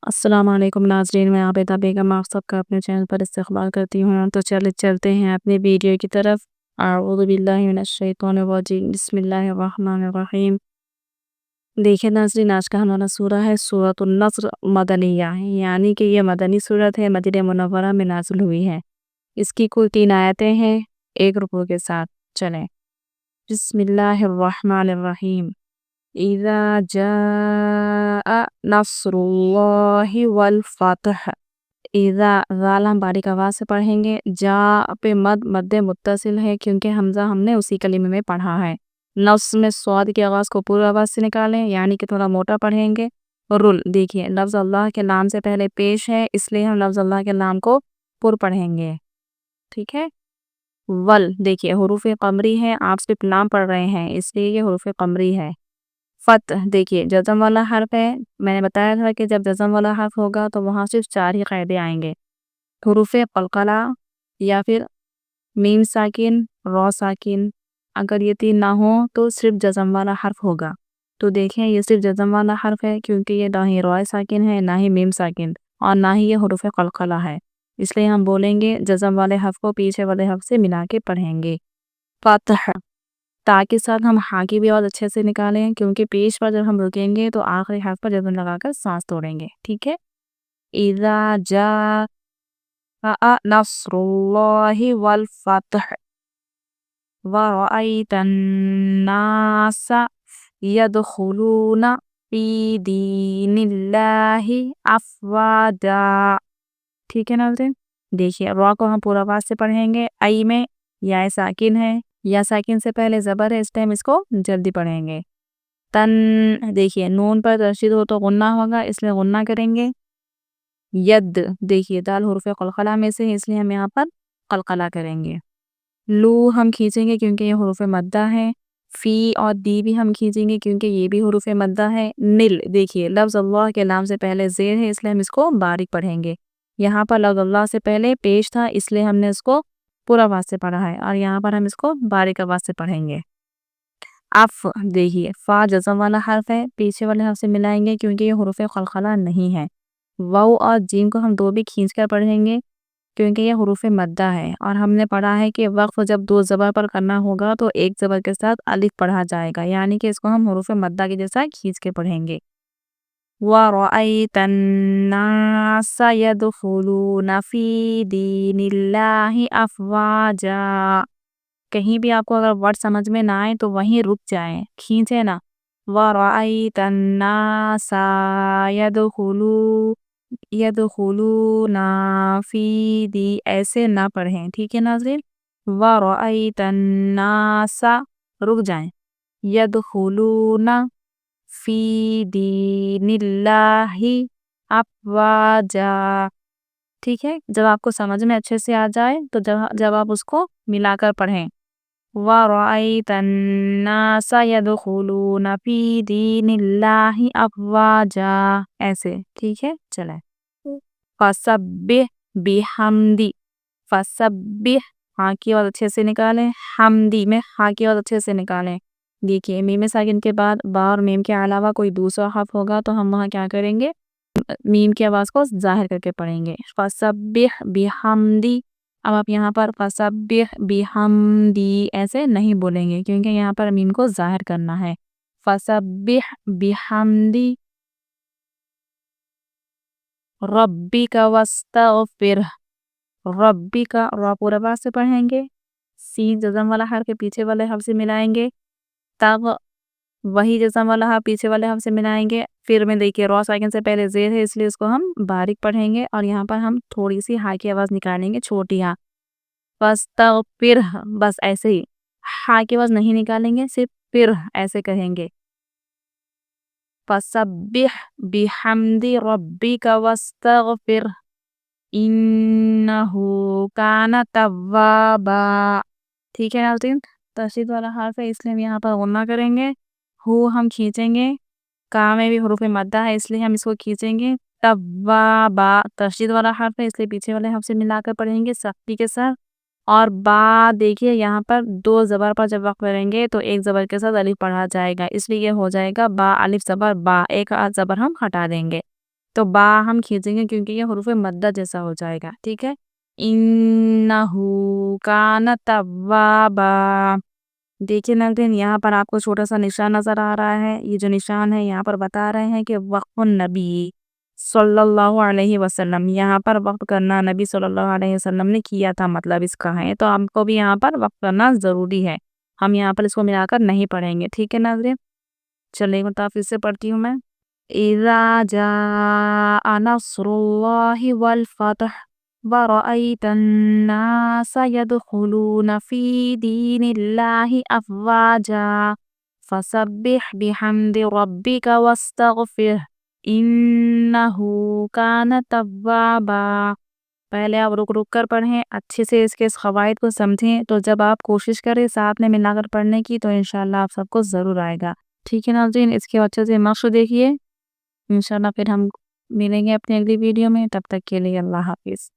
السلام علیکم ناظرین، میں عابدہ بیگم آپ سب کا اپنے چینل پر استقبال کرتی ہوں۔ تو چلتے ہیں اپنے ویڈیو کی طرف۔ اعوذ باللہ من الشیطان الرجیم، بسم اللہ الرحمن الرحیم۔ دیکھیں ناظرین، آج کا ہمارا سورہ ہے سورۃ النصر مدنیہ، یعنی کہ یہ مدنی سورت ہے، مدینہ منورہ میں نازل ہوئی ہے۔ اس کی کل 3 آیتیں ہیں، 1 رکوع کے ساتھ۔ چلیں، بسم اللہ الرحمن الرحیم۔ اذا جاء نصر اللہ والفتح۔ اذا غال ہم باریک آواز سے پڑھیں گے، جا پہ مد متصل ہے کیونکہ حمزہ ہم نے اسی کلمے میں پڑھا ہے۔ نصر میں صاد کی آواز کو پورا آواز سے نکالیں، یعنی کہ تھوڑا موٹا پڑھیں گے۔ رل، دیکھیے لفظ اللہ کے نام سے پہلے پیش ہے، اس لیے ہم لفظ اللہ کے نام کو پر پڑھیں گے، ٹھیک ہے۔ ول، دیکھیے حروف قمری ہے، آپ صرف نام پڑھ رہے ہیں اس لیے یہ حروف قمری ہے۔ فتح، دیکھیے جزم والا حرف ہے، میں نے بتایا تھا کہ جب جزم والا حرف ہوگا تو وہاں صرف 4 ہی قاعدے آئیں گے، حروف قلقلہ یا پھر میم ساکن، را ساکن۔ اگر یہ 3 نہ ہوں تو صرف جزم والا حرف ہوگا۔ تو دیکھیں یہ صرف جزم والا حرف ہے کیونکہ یہ نہ ہی را ساکن ہے، نہ ہی میم ساکن، اور نہ ہی یہ حروف قلقلہ ہے، اس لیے ہم بولیں گے جزم والے حرف کو پیچھے والے حرف سے ملا کے پڑھیں گے۔ فتح، تا کے ساتھ ہم ہاں کی بھی آواز اچھے سے نکالیں کیونکہ پیش پر جب ہم رکیں گے تو آخری حرف پر جزم لگا کر سانس توڑیں گے، ٹھیک ہے۔ اذا جاء نصر اللہ والفتح ورأیت الناس يدخلون فی دین اللہ افواجا، ٹھیک ہے ناظرین۔ دیکھیے را کو ہم پورا آواز سے پڑھیں گے، ای میں یا ساکن ہے، یا ساکن سے پہلے زبر ہے، اس ٹائم اس کو جلدی پڑھیں گے۔ تن، دیکھیے نون پر تشدید ہو تو غنہ ہوگا، اس لیے غنہ کریں گے۔ ید، دیکھیے دال حروف قلقلہ میں سے اس لیے ہم یہاں پر قلقلہ کریں گے۔ لو ہم کھینچیں گے کیونکہ یہ حروف مدہ ہے۔ فی اور دی بھی ہم کھینچیں گے کیونکہ یہ بھی حروف مدہ ہے۔ نل، دیکھیے لفظ اللہ کے نام سے پہلے زیر ہے، اس لیے ہم اس کو باریک پڑھیں گے۔ یہاں پر لفظ اللہ سے پہلے پیش تھا، اس لیے ہم نے اس کو پورا آواز سے پڑھا ہے، اور یہاں پر ہم اس کو باریک آواز سے پڑھیں گے۔ اف، دیکھیے فا جزم والا حرف ہے، پیچھے والے حرف سے ملائیں گے کیونکہ یہ حروف قلقلہ نہیں ہے۔ واو اور جیم کو ہم 2 بھی کھینچ کر پڑھیں گے کیونکہ یہ حروف مدہ ہے، اور ہم نے پڑھا ہے کہ وقف جب 2 زبر پر کرنا ہوگا تو ایک زبر کے ساتھ الف پڑھا جائے گا، یعنی کہ اس کو ہم حروف مدہ کے جیسا کھینچ کے پڑھیں گے۔ وَرَأَيْتَ النَّاسَ يَدْخُلُونَ فِي دِينِ اللَّهِ أَفْوَاجًا، کہیں بھی آپ کو اگر ورڈ سمجھ میں نہ آئے تو وہیں رک جائیں، کھینچے نا۔ وَرَأَيْتَ النَّاسَ يَدْخُلُونَ فِي دی، ایسے نہ پڑھیں، ٹھیک ہے ناظرین۔ وَرَأَيْتَ النَّاسَ، رک جائیں، يَدْخُلُونَ فِي دِينِ اللَّهِ أَفْوَاجًا، ٹھیک ہے۔ جب آپ کو سمجھ میں اچھے سے آ جائے تو جب آپ اس کو ملا کر پڑھیں، وَرَأَيْتَ النَّاسَ يَدْخُلُونَ فِي دِينِ اللَّهِ أَفْوَاجًا، ایسے، ٹھیک ہے۔ چلیں، فَسَبِّحْ بِحَمْدِ، فَسَبِّحْ ہاں کی آواز اچھے سے نکالیں، حمدی میں ہاں کی آواز اچھے سے نکالیں۔ دیکھیے میم ساکن کے بعد با اور میم کے علاوہ کوئی دوسرا حرف ہوگا تو ہم وہاں کیا کریں گے، میم کی آواز کو ظاہر کر کے پڑھیں گے۔ فَسَبِّحْ بِحَمْدِ، اب آپ یہاں پر فَسَبِّحْ بِحَمْدِ ایسے نہیں بولیں گے کیونکہ یہاں پر میم کو ظاہر کرنا ہے۔ فَسَبِّحْ بِحَمْدِ رَبِّكَ وَاسْتَغْفِرْهُ، رَبِّكَ را پورا آواز سے پڑھیں گے، سین جزم والا حرف کے پیچھے والے حرف سے ملائیں گے، تغ وہی جزم والا حرف پیچھے والے حرف سے ملائیں گے، پھر میں دیکھیے را ساکن سے پہلے زیر ہے اس لیے اس کو ہم باریک پڑھیں گے، اور یہاں پر ہم تھوڑی سی ہاں کی آواز نکالیں گے، چھوٹی ہاں۔ فَاسْتَغْفِرْهُ، بس ایسے ہی ہاں کی آواز نہیں نکالیں گے، صرف پھر ایسے کہیں گے۔ فَسَبِّحْ بِحَمْدِ رَبِّكَ وَاسْتَغْفِرْهُ إِنَّهُ كَانَ تَوَّابًا، ٹھیک ہے ناظرین۔ تشدید والا حرف ہے اس لیے ہم یہاں پر غنہ کریں گے، ہو ہم کھینچیں گے، کا میں بھی حروف مدہ ہے اس لیے ہم اس کو کھینچیں گے۔ توابا تشدید والا حرف ہے اس لیے پیچھے والے حرف سے ملا کر پڑھیں گے سختی کے ساتھ، اور با دیکھیے یہاں پر 2 زبر پر جب وقف کریں گے تو ایک زبر کے ساتھ الف پڑھا جائے گا، اس لیے یہ ہو جائے گا با الف زبر با، ایک زبر ہم ہٹا دیں گے۔ تو با ہم کھینچیں گے کیونکہ یہ حروف مدہ جیسا ہو جائے گا. ٹھیک ہے. انہو کان توابا. دیکھیں ناظرین یہاں پر آپ کو چھوٹا سا نشان نظر آ رہا ہے. یہ جو نشان ہے یہاں پر بتا رہے ہیں کہ وقف النبی صلی اللہ علیہ وسلم. یہاں پر وقف کرنا نبی صلی اللہ علیہ وسلم نے کیا تھا، مطلب اس کا ہے. تو ہم کو بھی یہاں پر وقف کرنا ضروری ہے. ہم یہاں پر اس کو ملا کر نہیں پڑھیں گے. ٹھیک ہے ناظرین. چلیں متافظ سے پڑھتی ہوں میں. اذا جاء نصر اللہ والفتح ورأيت الناس يدخلون في دين الله أفواجا فسبح بحمد ربك واستغفره إنه كان توابا. پہلے آپ رک رک کر پڑھیں، اچھے سے اس کے قواعد کو سمجھیں. تو جب آپ کوشش کریں ساتھ میں ملا کر پڑھنے کی تو انشاءاللہ آپ سب کو ضرور آئے گا. ٹھیک ہے ناظرین. اس کے اچھے سے مشق دیکھیے. انشاءاللہ پھر ہم ملیں گے اپنی اگلی ویڈیو میں. تب تک کے لیے اللہ حافظ.